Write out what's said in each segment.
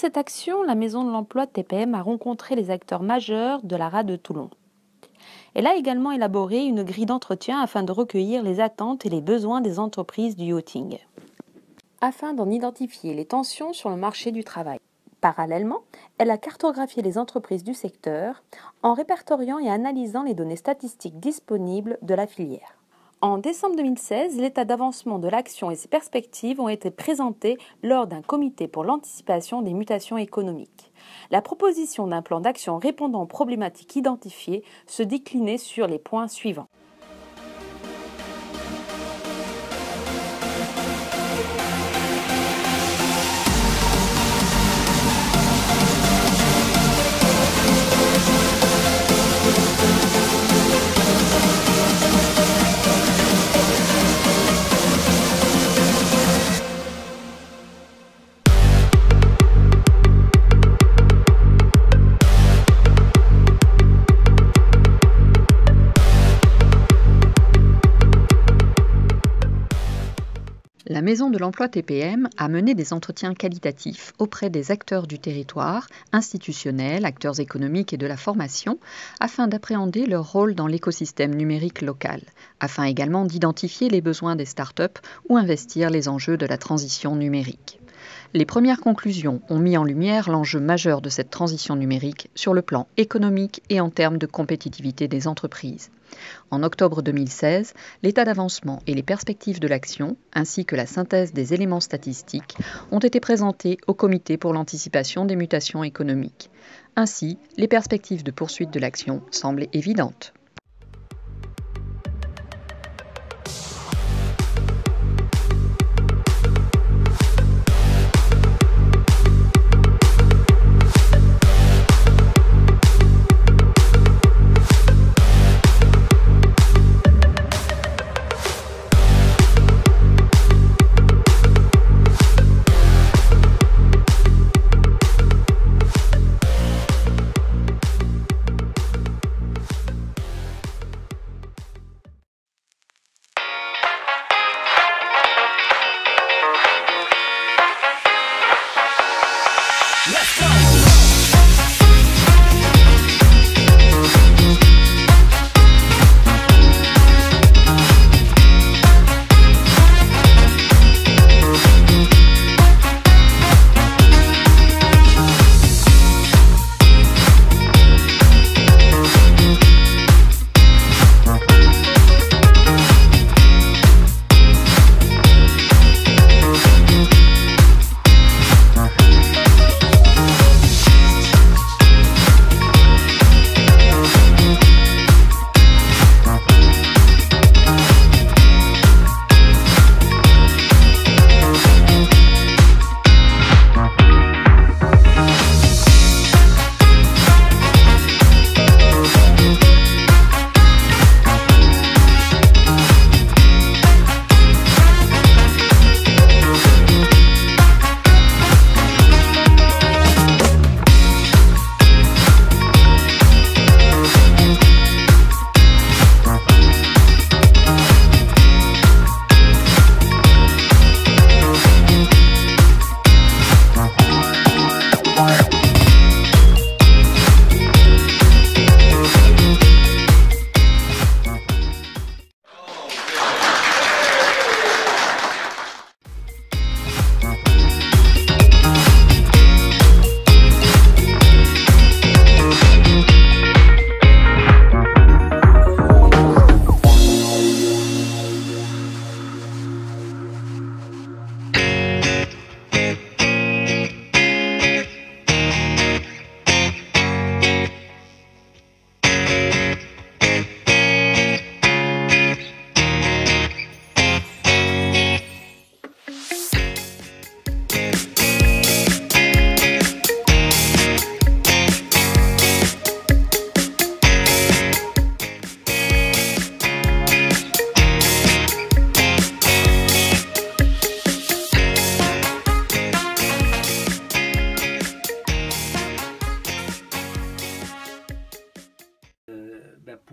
cette action, la Maison de l'Emploi TPM a rencontré les acteurs majeurs de la RAD de Toulon. Elle a également élaboré une grille d'entretien afin de recueillir les attentes et les besoins des entreprises du yachting, afin d'en identifier les tensions sur le marché du travail. Parallèlement, elle a cartographié les entreprises du secteur en répertoriant et analysant les données statistiques disponibles de la filière. En décembre 2016, l'état d'avancement de l'action et ses perspectives ont été présentés lors d'un comité pour l'anticipation des mutations économiques. La proposition d'un plan d'action répondant aux problématiques identifiées se déclinait sur les points suivants. La Maison de l'Emploi TPM a mené des entretiens qualitatifs auprès des acteurs du territoire, institutionnels, acteurs économiques et de la formation, afin d'appréhender leur rôle dans l'écosystème numérique local, afin également d'identifier les besoins des startups ou investir les enjeux de la transition numérique. Les premières conclusions ont mis en lumière l'enjeu majeur de cette transition numérique sur le plan économique et en termes de compétitivité des entreprises. En octobre 2016, l'état d'avancement et les perspectives de l'action, ainsi que la synthèse des éléments statistiques, ont été présentés au Comité pour l'anticipation des mutations économiques. Ainsi, les perspectives de poursuite de l'action semblent évidentes.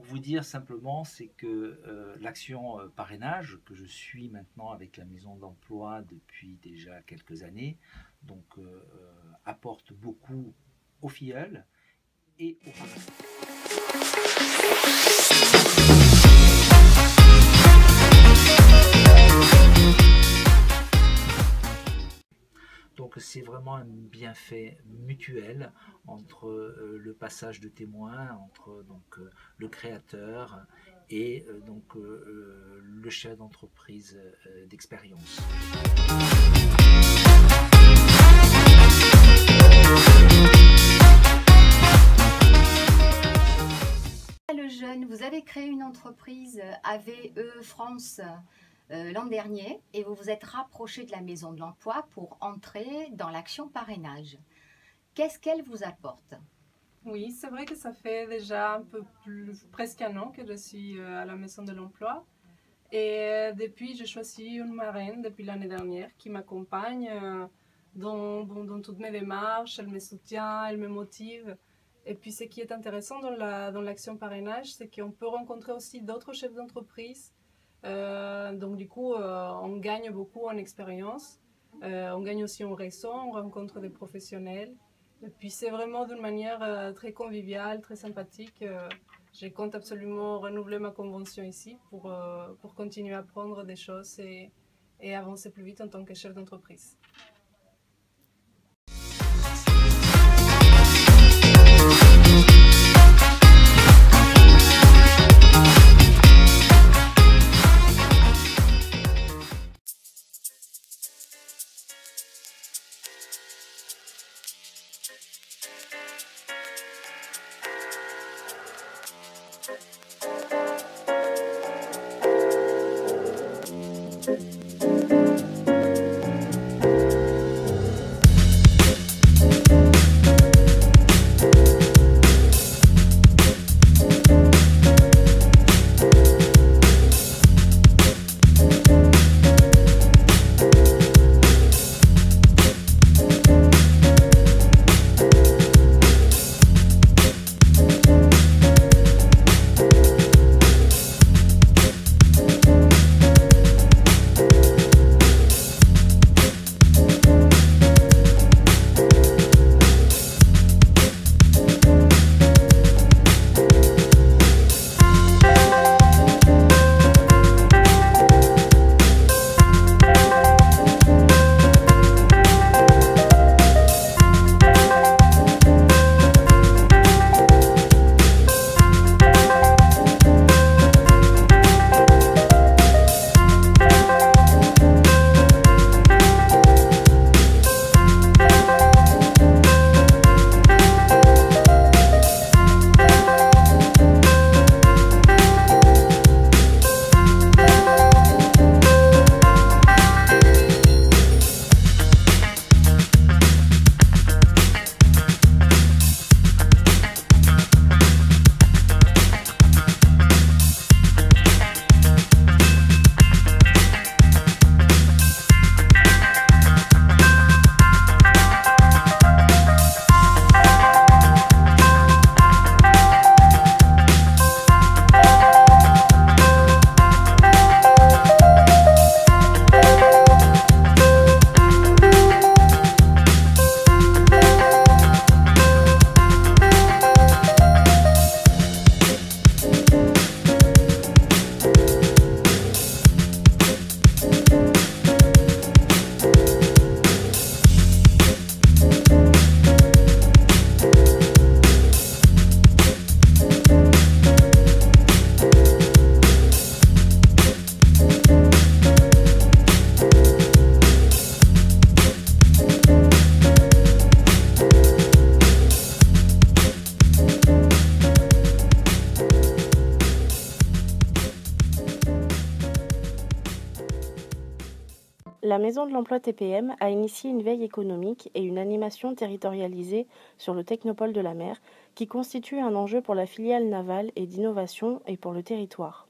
vous dire simplement, c'est que l'action parrainage, que je suis maintenant avec la Maison de l'Emploi depuis déjà quelques années, donc apporte beaucoup aux filleuls et aux parents. Donc c'est vraiment un bienfait mutuel entre le passage de témoin, entre le créateur et le chef d'entreprise d'expérience. Le jeune, vous avez créé une entreprise AVE France l'an dernier et vous vous êtes rapproché de la Maison de l'Emploi pour entrer dans l'action parrainage. Qu'est-ce qu'elle vous apporte? Oui, c'est vrai que ça fait déjà presque un an que je suis à la Maison de l'Emploi. Et depuis, j'ai choisi une marraine depuis l'année dernière qui m'accompagne dans toutes mes démarches. Elle me soutient, elle me motive. Et puis ce qui est intéressant dans l'action parrainage, c'est qu'on peut rencontrer aussi d'autres chefs d'entreprise. Donc du coup, on gagne beaucoup en expérience. On gagne aussi en réseau, on rencontre des professionnels. Et puis c'est vraiment d'une manière très conviviale, très sympathique. Je compte absolument renouveler ma convention ici pour continuer à apprendre des choses et avancer plus vite en tant que chef d'entreprise. La Maison de l'Emploi TPM a initié une veille économique et une animation territorialisée sur le Technopole de la Mer qui constitue un enjeu pour la filiale navale et d'innovation et pour le territoire.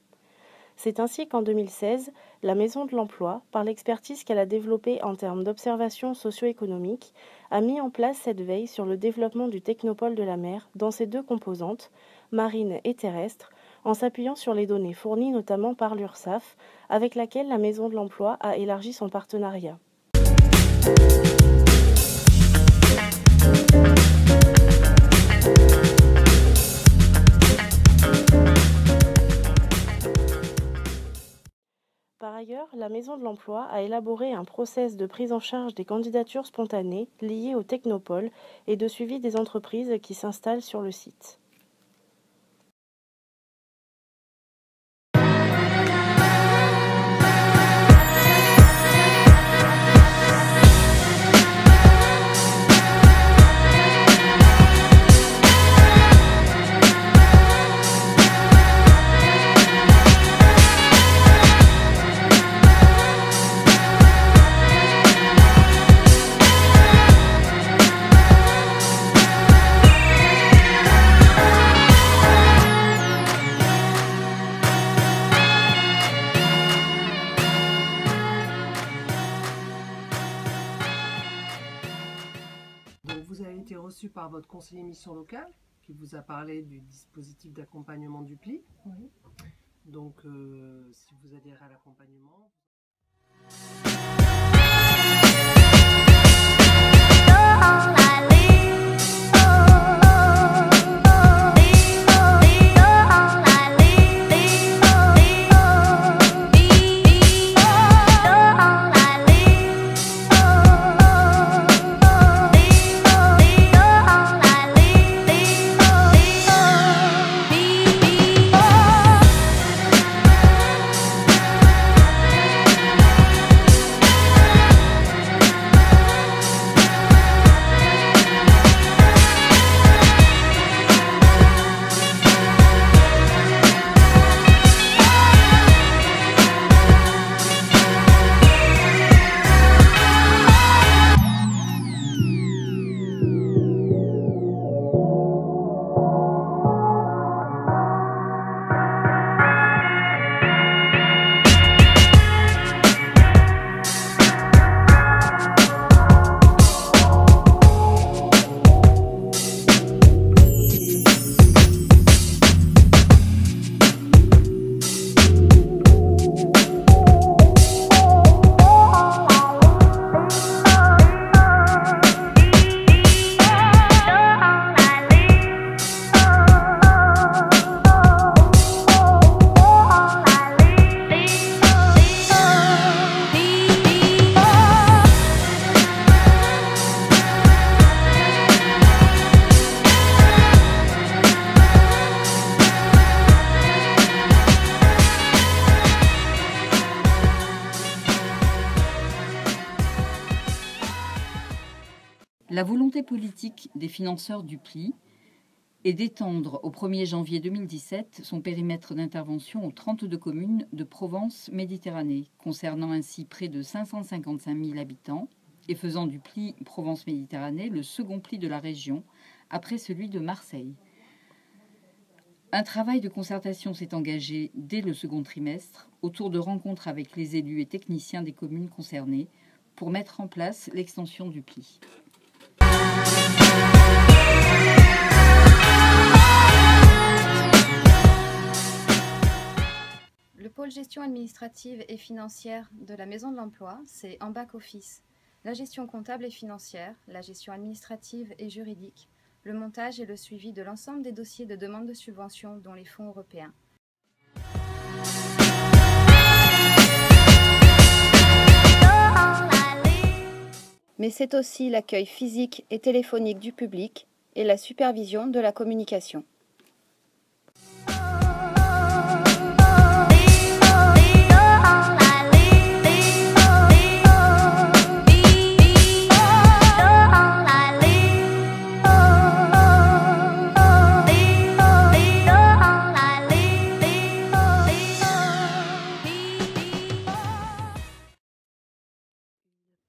C'est ainsi qu'en 2016, la Maison de l'Emploi, par l'expertise qu'elle a développée en termes d'observation socio-économique, a mis en place cette veille sur le développement du Technopole de la Mer dans ses deux composantes, marine et terrestre, en s'appuyant sur les données fournies notamment par l'URSSAF, avec laquelle la Maison de l'Emploi a élargi son partenariat. Par ailleurs, la Maison de l'Emploi a élaboré un process de prise en charge des candidatures spontanées liées au Technopôle et de suivi des entreprises qui s'installent sur le site. Donc vous avez été reçu par votre conseiller mission locale qui vous a parlé du dispositif d'accompagnement du PLI. Oui. Donc si vous adhérez à l'accompagnement... La volonté politique des financeurs du PLI est d'étendre au 1er janvier 2017 son périmètre d'intervention aux 32 communes de Provence-Méditerranée, concernant ainsi près de 555 000 habitants et faisant du PLI Provence-Méditerranée le second PLI de la région, après celui de Marseille. Un travail de concertation s'est engagé dès le second trimestre autour de rencontres avec les élus et techniciens des communes concernées pour mettre en place l'extension du PLI. Le pôle gestion administrative et financière de la Maison de l'Emploi, c'est en back-office. La gestion comptable et financière, la gestion administrative et juridique, le montage et le suivi de l'ensemble des dossiers de demande de subvention dont les fonds européens. Mais c'est aussi l'accueil physique et téléphonique du public et la supervision de la communication.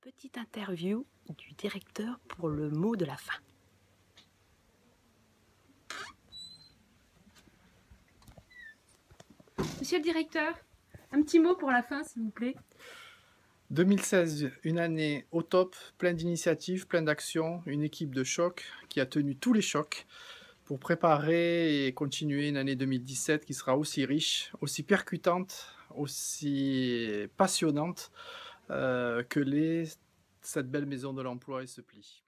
Petite interview du directeur pour le mot de la fin. Monsieur le directeur, un petit mot pour la fin, s'il vous plaît. 2016, une année au top, plein d'initiatives, plein d'actions, une équipe de choc qui a tenu tous les chocs pour préparer et continuer une année 2017 qui sera aussi riche, aussi percutante, aussi passionnante que l'est cette belle maison de l'emploi et ce pli.